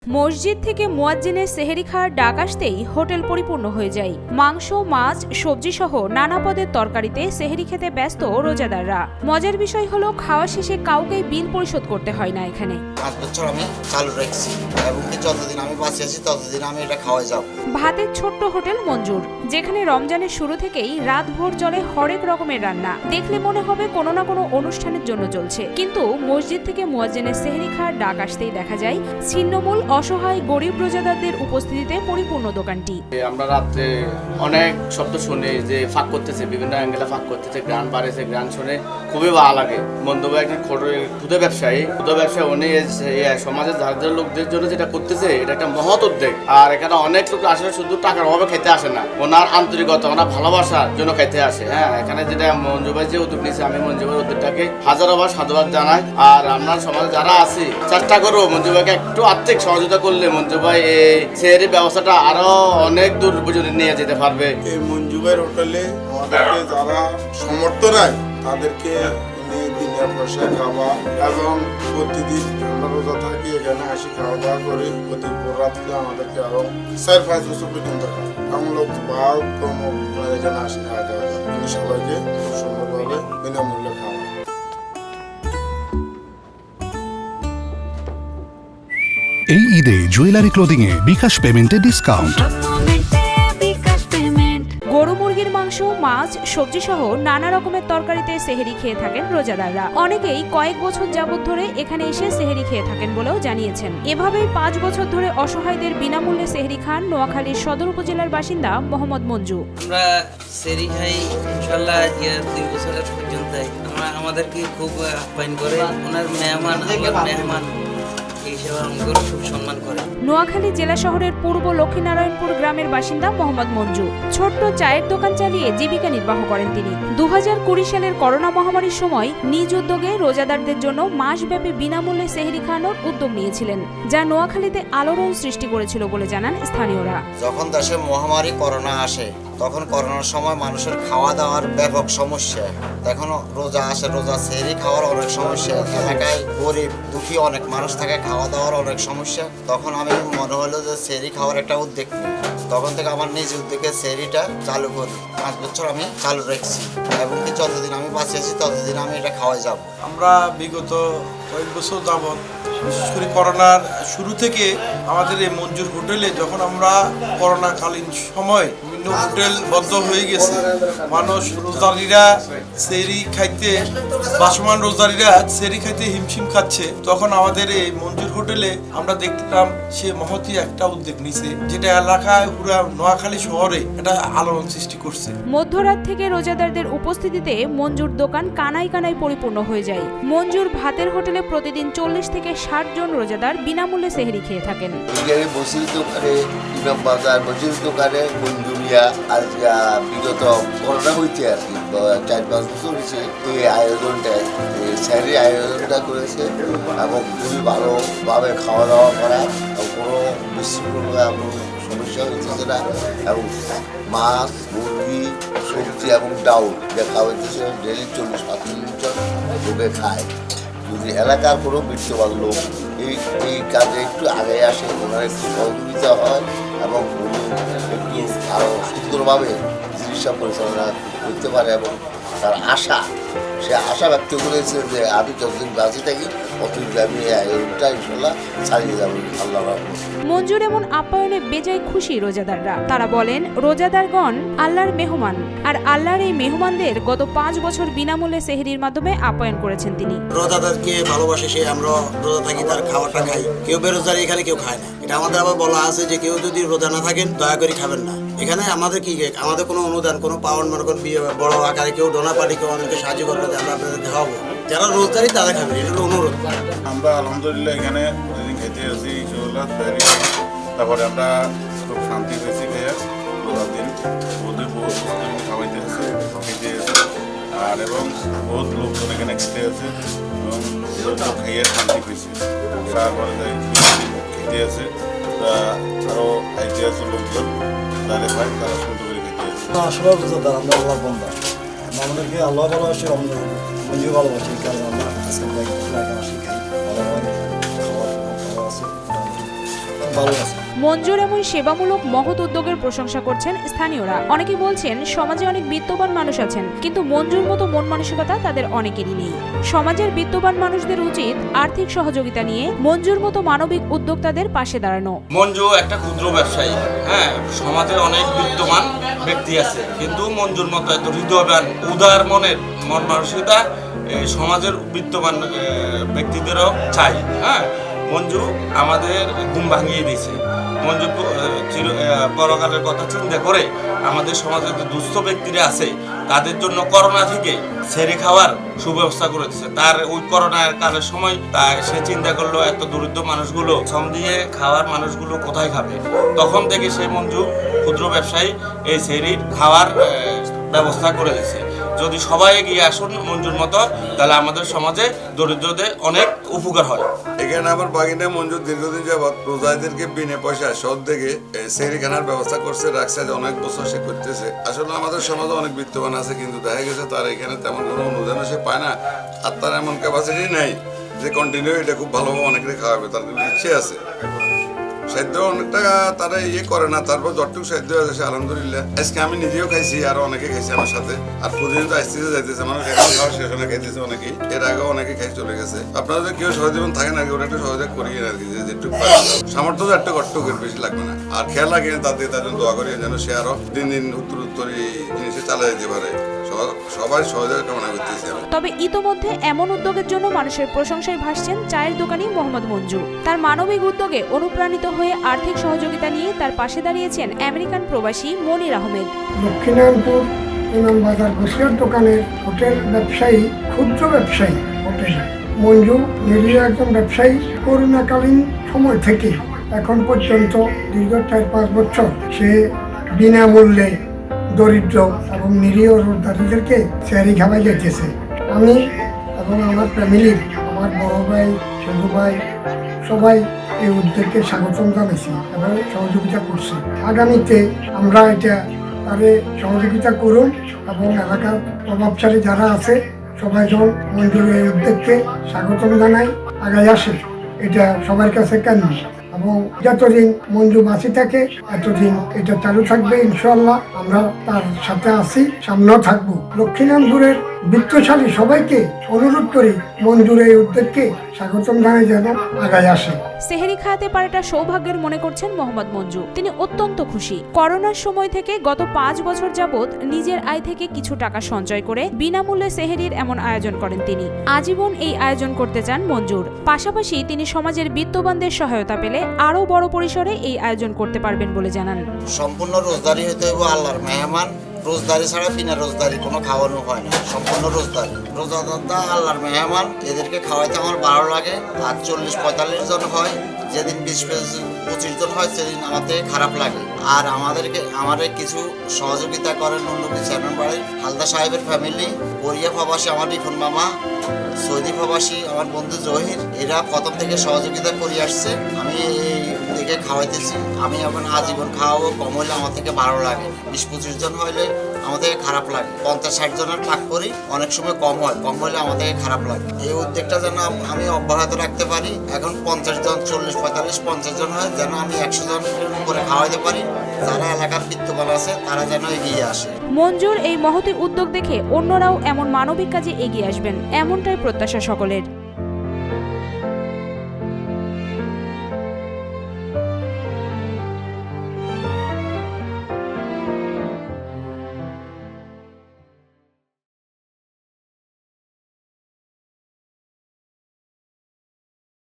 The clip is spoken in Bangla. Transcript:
মসজিদ থেকে মুয়াজ্জিনের সেহরি খাওয়ার ডাক আসতেই হোটেল পরিপূর্ণ হয়ে যায়। মাংস, মাছ, সবজি সহ নানা পদের তরকারিতে সেহরি খেতে ব্যস্ত রোজাদাররা। মজার বিষয় হলো খাওয়া শেষে কাউকেই বিল পরিশোধ করতে হয় না এখানে। 5 বছর আমি চালু রাখছি এবং যতদিন আমি বাঁচে আছি ততদিন আমি এটা খাওয়াই যাব। ভাতের ছোট্ট হোটেল মঞ্জুর, যেখানে রমজানের শুরু থেকেই রাত ভোর চলে হরেক রকমের রান্না। দেখলে মনে হবে কোনো না কোনো অনুষ্ঠানের জন্য চলছে, কিন্তু মসজিদ থেকে মুয়াজ্জিনের সেহরি খাওয়ার ডাক আসতেই দেখা যায় ছিন্নমূল অসহায় গরিব রোজাদারদের উপস্থিতিতে পরিপূর্ণ দোকানটি। আমরা রাত্রে অনেক শব্দ শুনি যে ফাঁক করতেছে, বিভিন্ন অ্যাঙ্গেলে ফাঁক করতেছে, গ্রান বাড়েছে, গ্রান শুনে খুবই ভালো লাগে। বন্ধু একজন ক্ষুদ্র ব্যবসায়ী উনি সমাজের যাদের লোকদের জন্য যেটা করতেছে এটা একটা মহৎ উদ্যোগ। আর এখানে অনেক লোক আসলে শুধু টাকার অভাবে খেতে আসে না, ওনার আন্তরিকতা, ওনার ভালোবাসার জন্য খেতে আসে। হ্যাঁ, এখানে যেটা মঞ্জু ভাই যে উদ্যোগ নিয়েছে, আমি মঞ্জু ভাই উদ্যোগটাকে হাজারোবার সাধুবাদ জানাই। আর আমরা সমাজে যারা আছি চেষ্টা করবো মঞ্জু ভাইকে একটু আর্থিক সহযোগিতা করলে মঞ্জু ভাই এই সেহরি ব্যবস্থাটা আরো অনেক দূর পর্যন্ত নিয়ে যেতে পারবে। এই মঞ্জু ভাইয়ের হোটেলে আমাদেরকে যারা সমর্থ নাই তাদেরকে বিনা পয়সা খাওয়া এবং প্রতিদিন আমরা রোজা থাকি এখানে আসি খাওয়া দাওয়া করি। প্রতি রাত্রে আমাদেরকে আরো 4-5 বছর পর্যন্ত এমন লোক এখানে আসি খাওয়া দাওয়া করি। সবাইকে খুব সুন্দরভাবে বিনামূল্যে খাওয়া। এই ঈদে জুয়েলারি ক্লোদিং এ বিকাশ পেমেন্টে ডিসকাউন্ট। গরু, মুরগির মাংস, মাছ, সবজি সহ নানা রকমের তরকারিতে সেহরি খেয়ে থাকেন রোজাদাররা। অনেকেই কয়েক বছর যাবত ধরে এখানে এসে সেহরি খেয়ে থাকেন বলেও জানিয়েছেন। এভাবেই 5 বছর ধরে অসহায়দের বিনামূল্যে সেহরি খান নোয়াখালীর সদর উপজেলার বাসিন্দা মোহাম্মদ মঞ্জু। আমরা সেহরি খাই ইনশাআল্লাহ 2 বছরের পর্যন্ত। আমাদেরকে খুব আপ্যায়ন করে, ওনার মেহমান নোয়াখালী জেলা শহরের পূর্ব লক্ষ্মীনারায়ণপুর গ্রামের বাসিন্দা মোহাম্মদ মঞ্জু ছোট্ট চায়ের দোকান চালিয়ে জীবিকা নির্বাহ করেন তিনি। 2020 সালের করোনা মহামারীর সময় নিজ উদ্যোগে রোজাদারদের জন্য মাসব্যাপী বিনামূল্যে সেহরি খাওয়ানোর উদ্যোগ নিয়েছিলেন, যা নোয়াখালীতে আলোড়ন সৃষ্টি করেছিল বলে জানান স্থানীয়রা। যখন দেশে মহামারী করোনা আসে তখন করোনার সময় মানুষের খাওয়া দাওয়ার ব্যাপক সমস্যা, তখন রোজা আসে, রোজা সেহরি খাওয়ার অনেক সমস্যা, এলাকায় গরিব দুঃখী অনেক মানুষ থাকে, খাওয়া দাওয়ার অনেক সমস্যা। তখন আমি মনে হলো যে সেহরি খাওয়ার একটা উদ্যোগ নিই। তখন থেকে আমার নিজ উদ্যোগে সেহরিটা চালু করি। 5 বছর আমি চালু রাখছি এবং যতদিন আমি বাঁচে আছি ততদিন আমি এটা খাওয়াই যাব। আমরা বিগত কয়েক বছর যাবৎ বিশেষ করে করোনার শুরু থেকে আমাদের এই মঞ্জুর হোটেলে, যখন আমরা করোনাকালীন সময় বিভিন্ন হোটেল বন্ধ হয়ে গেছে, মানুষ রোজারিরা সেহরি খাইতে, বাসমান রোজারিরা সেহরি খাইতে হিমশিম খাচ্ছে, তখন আমাদের এই মঞ্জুর হোটেলে আমরা দেখলাম সে মহতি একটা উদ্যোগ নিছে, যেটা এলাকায় পুরো নোয়াখালী শহরে এটা আলোড়ন সৃষ্টি করছে। মধ্যরাত থেকে রোজাদারদের উপস্থিতিতে মঞ্জুর দোকান কানায় কানায় পরিপূর্ণ হয়ে যায়। মঞ্জুর ভাতের হোটেলে প্রতিদিন 40 থেকে 60 জন রোজাদার বিনামূল্যে সেহরি খেয়ে থাকেন। মসজিদ দোকানে, ইমাম বাজার মসজিদ দোকানে মঞ্জুরিয়া আর বিগত করোনা হইতে আর কি 4-5 বছর হয়েছে এই আয়োজনটা, সেহরি আয়োজনটা করেছে এবং খুবই ভালোভাবে খাওয়া দাওয়া করা, কোনো বিশৃঙ্খলা সমস্যা হইতেছে না এবং মাছ, মুরগি, সবজি এবং ডাউল দেখা হইতেছে। ডেলি 40-45 জন লোকে খায়। যদি এলাকার কোনো বিত্তবান লোক এই কাজে একটু আগে আসে, ওনার একটু সহযোগিতা হয় এবং উনি একটু আরও সুন্দরভাবে চিকিৎসা পরিচালনা করতে পারে এবং তার সে আশা ব্যক্ত করেছে যে আমি যতদিন বাঁচে থাকি অতদিন আমি আয়োজনটা ইনশাল্লাহ চালিয়ে যাবো আল্লাহ। মঞ্জুর এমন আপ্যায়নে বেজায় খুশি রোজাদাররা। তারা বলেন, রোজাদারগণ আল্লাহর মেহমান, আর আল্লাহর এই মেহমানদের গত 5 বছর বিনামূল্যে সেহরির মাধ্যমে আপ্যায়ন করেছেন তিনি। রোজাদারকে ভালোবাসে সে, আমরা রোজা থাকি তার খাবারটা খাই। কেউ বেরোজগার এখানে কেউ খায় না। এটা আমাদের আবার বলা আছে যে কেউ যদি রোজা না থাকেন দয়া করে খাবেন না। এখানে আমাদের আমাদের কোনো অনুদান, কোনো পাওয়ার, মনে করেন বড় আকারে কেউ ডোনা পার্টি, কেউ আমাদেরকে সাহায্য করবে, আমরা আপনাদের খাওয়াবো। যারা রোজদারি তারা খাবেন, এটা হলো অনুরোধ। আমরা আলহামদুলিল্লাহ এখানে প্রতিদিন খেতে আসি ইনশাআল্লাহ। তারপরে আমরা খুব শান্তি পেয়েছি খেয়ে রোজার দিন খাওয়াইতে আসে, খেতে আসে আর এবং বহুত লোকজন এখানে খেতে আছে এবং খাইয়ে শান্তি পেয়েছি। তারপরে যাই খেতে আছে, আরও খাইতে আছে লোকজন, যারা খায় তারা সুন্দর করে খেতে আছে। আসলে রোজাদার আমরা আল্লাহ বন্ধা, আমাদেরকে আল্লাহ ভালোবাসে, রমজান মঞ্জুর ভালোবাসি, কারণ আমরা আজকে আসি খাই ভালোভাবে, খাবার ভালো আছে। ভালো আছে। মঞ্জুর এমন সেবামূলক মহৎ উদ্যোগের প্রশংসা করছেন স্থানীয়রা। অনেকে বলছেন সমাজে অনেক বিত্তবান মানুষ আছেন, কিন্তু মঞ্জুর মতো মন মানসিকতা তাদের অনেকেরই নেই। সমাজের বিত্তবান মানুষদের উচিত আর্থিক সহযোগিতা নিয়ে মঞ্জুর মতো মানবিক উদ্যোক্তাদের পাশে দাঁড়ানো। মঞ্জু একটা ক্ষুদ্র ব্যবসায়ী, হ্যাঁ, সমাজে অনেক বিত্তমান ব্যক্তি আছে, কিন্তু মঞ্জুর মতো এত হৃদয়বান উদার মনের মন মানসিকতা সমাজের বিত্তবান ব্যক্তিদেরও চাই। হ্যাঁ, মঞ্জু আমাদের ঘুম ভাঙিয়ে দিয়েছে। মঞ্জু পরকালের কথা চিন্তা করে আমাদের সমাজে যে দুস্থ ব্যক্তিরা আছে তাদের জন্য করোনা থেকে সেরে খাওয়ার সুব্যবস্থা করে দিচ্ছে। তার ওই করোনা কালের সময় সে চিন্তা করলো এত দরিদ্র মানুষগুলো শ্রম দিয়ে খাওয়ার মানুষগুলো কোথায় খাবে। তখন থেকে সেই মঞ্জু ক্ষুদ্র ব্যবসায়ী এই সেরির খাওয়ার ব্যবস্থা করে দিচ্ছে। যদি সবাই এগিয়ে আসুন মঞ্জুর মতো, তাহলে আমাদের সমাজে দরিদ্রদের অনেক উপকার হয়। এখানে আমার বাগিনা মঞ্জুর দীর্ঘদিন যাবৎ রোজাইদেরকে বিনা পয়সায় সব থেকে সেহরি খানার ব্যবস্থা করছে, রাখছে, অনেক বছর সে করতেছে। আসলে আমাদের সমাজে অনেক বিত্তবান আছে, কিন্তু দেখা গেছে তার এখানে তেমন কোনো অনুদান সে পায় না, আর তার এমন ক্যাপাসিটি নেই যে কন্টিনিউ এটা খুব ভালোভাবে অনেকে খাওয়াবে। তার ইচ্ছে আছে, সাধ্য অনেকটা তারা ইয়ে করে না, তারপর যতটুকু সাধ্য আছে সে আলহামদুলিল্লাহ। আজকে আমি নিজেও খাইছি, আরো অনেকে খাইছে আমার সাথে, আর প্রতিদিন আসতেছে যাইতেছে, মানুষ এখানে খাওয়া শেষ হলে খাইতেছে অনেকেই, এর আগেও অনেকে খাই চলে গেছে। আপনারা যদি কেউ সহজীবন থাকেন আর কি, ওটা একটু সহজে করিয়ে আর কি, যেটুকু সামর্থ্য তো একটা কষ্ট করে বেশি লাগবে না। আর খেয়াল লাগে তাদের তার জন্য দোয়া করি যেন সে আরো দিন দিন উত্তর এই জিনিসে চালিয়ে যেতে পারে। সবাই সহযোগিতা কামনা করতেছি। তবে ইতোমধ্যে এমন উদ্যোগের জন্য মানুষের প্রশংসায় ভাসছেন চায়ের দোকানি মোহাম্মদ মঞ্জু। তার মানবিক উদ্যোগে অনুপ্রাণিত হয়ে আর্থিক সহযোগিতা নিয়ে তার পাশে দাঁড়িয়েছেন আমেরিকান প্রবাসী মনির আহমেদ। দক্ষিণায়নপুর ইমামবাজার গোসিয়ার দোকানের হোটেল ব্যবসায়ী, ক্ষুদ্র ব্যবসায়ী হোটেল মঞ্জু নিরীহ একজন ব্যবসায়ী। করোনাকালীন সময় থেকে এখন পর্যন্ত দীর্ঘ 4-5 বছর সে বিনামূল্যে দরিদ্র এবং নিরীহ রোজগারীদেরকে সেহরি খাওয়াই যেতেছে। আমি এবং আমার ফ্যামিলির, আমার বড় ভাই, ছোট ভাই সবাই এই উদ্যোগকে স্বাগতম জানাইছি এবং সহযোগিতা করছি। আগামীতে আমরা এটা তারে সহযোগিতা করুন এবং এলাকার প্রভাবশালী যারা আছে সবাই যেন মঞ্জুর এই উদ্যোগকে স্বাগতম জানাই, আগায় আসে। এটা সবার কাছে কেন, এবং যতদিন মঞ্জু বাঁচি থাকে এতদিন এটা চালু থাকবে ইনশাআল্লাহ। আমরা তার সাথে আছি, সামনেও থাকবো। লক্ষ্মীনাথপুরের বিত্তশালী সবাইকে অনুরোধ করি মঞ্জুর এই উদ্যোগকে স্বাগতম জানাই যেন আগায় আসে। সেহরি খাওয়াতে পারাটা সৌভাগ্যের মনে করছেন মোহাম্মদ মঞ্জু। তিনি অত্যন্ত খুশি। করোনার সময় থেকে গত 5 বছর যাবৎ নিজের আয় থেকে কিছু টাকা সঞ্চয় করে বিনামূল্যে সেহরির এমন আয়োজন করেন তিনি। আজীবন এই আয়োজন করতে চান মঞ্জুর। পাশাপাশি তিনি সমাজের বিত্তবানদের সহায়তা পেলে আরো বড় পরিসরে এই আয়োজন করতে পারবেন বলে জানান। সম্পূর্ণ রোজদারি হইতে হইব আল্লাহর মেহমান। রোজদারি ছাড়া বিনা রোজদারি কোনো খাওয়ানো হয় না। সম্পূর্ণ রোজদারি, রোজাদারটা আল্লাহর মেহমান, এদেরকে খাওয়াইতে আমার ভালো লাগে। আর 40-45 জন হয়, যেদিন 20-25 জন হয় সেদিন আমাদের খারাপ লাগে। আর আমাদের কিছু সহযোগিতা করেন নুনবী চেয়ারম্যান বাড়ির হালদা সাহেবের ফ্যামিলি, কোরিয়া প্রবাসী আমার রিফুন মামা, সৌদি প্রবাসী আমার বন্ধু জহির, এরা প্রথম থেকে সহযোগিতা করে আসছে। আমি এই দিকে খাওয়াইতেছি। আমি এখন আজীবন খাওয়াবো। কম হলে আমার থেকে ভালো লাগে, 20-25 জন হইলে আমাদের খারাপ লাগে। 50-60 জনের পাক করি, অনেক সময় কম হয়, কম হলে আমাদের খারাপ লাগে। এই উদ্যোগটা যেন আমি অব্যাহত রাখতে পারি। এখন 50 জন, 40-45-50 জন হয়, যেন আমি 100 জনের উপরে খাওয়াইতে পারি। যারা এলাকার বিত্তবান আছে তারা যেন এগিয়ে আসে। মঞ্জুর এই মহতি উদ্যোগ দেখে অন্যরাও এমন মানবিক কাজে এগিয়ে আসবেন, এমনটাই প্রত্যাশা সকলের।